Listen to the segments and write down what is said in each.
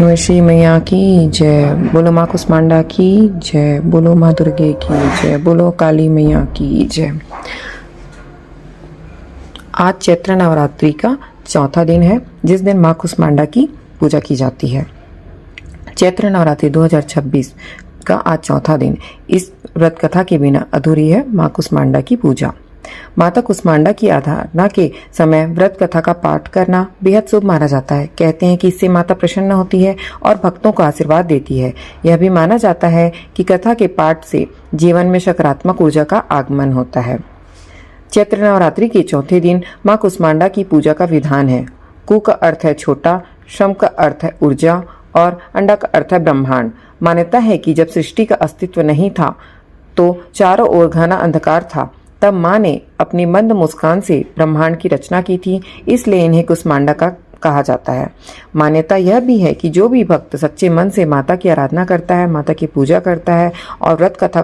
श्री मैया की जय। बोलो माँ कुष्मांडा की जय। बोलो माँ दुर्गे की जय। बोलो काली मैया की जय। आज चैत्र नवरात्रि का चौथा दिन है, जिस दिन माँ कुष्मांडा की पूजा की जाती है। चैत्र नवरात्रि 2026 का आज चौथा दिन। इस व्रत कथा के बिना अधूरी है माँ कुष्मांडा की पूजा। माता कुष्मांडा की आराधना के समय व्रत कथा का पाठ करना बेहद शुभ माना जाता है। कहते हैं कि इससे माता प्रसन्न होती है और भक्तों को आशीर्वाद देती है। यह भी माना जाता है कि कथा के पाठ से जीवन में सकारात्मक ऊर्जा का आगमन होता है। चैत्र नवरात्रि के चौथे दिन माँ कुष्मांडा की पूजा का विधान है। कु का अर्थ है छोटा, श्रम का अर्थ है ऊर्जा और अंडा का अर्थ है ब्रह्मांड। मान्यता है कि जब सृष्टि का अस्तित्व नहीं था तो चारों ओर घना अंधकार था, तब माँ ने अपनी मंद मुस्कान से ब्रह्मांड की रचना की थी, इसलिए इन्हें कुष्मांडा का कहा जाता है। मान्यता यह भी है कि जो भी भक्त सच्चे मन से माता की आराधना करता है, माता की पूजा करता है और व्रत कथा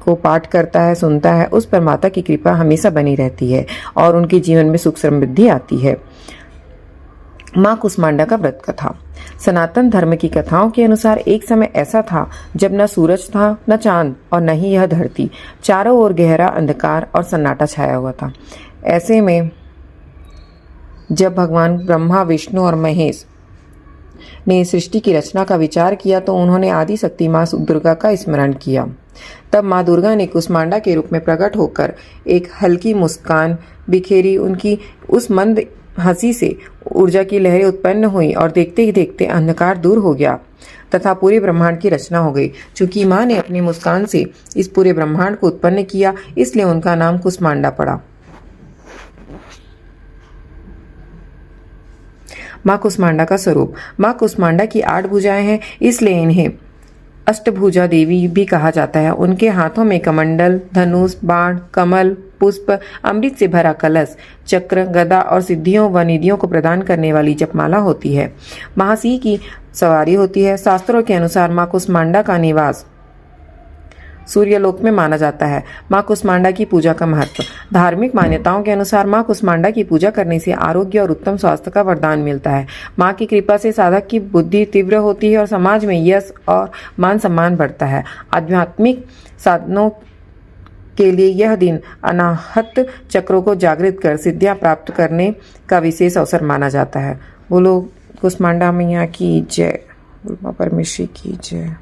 को पाठ करता है, सुनता है, उस पर माता की कृपा हमेशा बनी रहती है और उनके जीवन में सुख समृद्धि आती है। माँ कुष्मांडा का व्रत कथा। सनातन धर्म की कथाओं के अनुसार एक समय ऐसा था जब न सूरज था, न चांद और न ही यह धरती। चारों ओर गहरा अंधकार और सन्नाटा छाया हुआ था। ऐसे में जब भगवान ब्रह्मा, विष्णु और महेश ने सृष्टि की रचना का विचार किया तो उन्होंने आदि शक्ति माँ दुर्गा का स्मरण किया। तब माँ दुर्गा ने कुष्मांडा के रूप में प्रकट होकर एक हल्की मुस्कान बिखेरी। उनकी उस मंद हंसी से ऊर्जा की लहरें उत्पन्न हुई और देखते ही देखते अंधकार दूर हो गया तथा पूरे ब्रह्मांड की रचना हो गई। चूंकि माँ ने अपनी मुस्कान से इस पूरे ब्रह्मांड को उत्पन्न किया, इसलिए उनका नाम कुष्मांडा पड़ा। माँ कुष्मांडा का स्वरूप। माँ कुष्मांडा की 8 भुजाएं हैं, इसलिए इन्हें अष्टभुजा देवी भी कहा जाता है। उनके हाथों में कमंडल, धनुष, बाण, कमल, पुष्प, अमृत से भरा कलश, चक्र, गदा और सिद्धियों व निधियों को प्रदान करने वाली जपमाला होती है। महासिंह की सवारी होती है। शास्त्रों के अनुसार माँ कुष्मांडा का निवास सूर्यलोक में माना जाता है। माँ कुष्मांडा की पूजा का महत्व। धार्मिक मान्यताओं के अनुसार माँ कुष्मांडा की पूजा करने से आरोग्य और उत्तम स्वास्थ्य का वरदान मिलता है। माँ की कृपा से साधक की बुद्धि तीव्र होती है और समाज में यश और मान सम्मान बढ़ता है। आध्यात्मिक साधनों के लिए यह दिन अनाहत चक्रों को जागृत कर सिद्धियां प्राप्त करने का विशेष अवसर माना जाता है। बोलो कुष्मांडा मैया की जय। बोलो माँ परमेश्वरी की जय।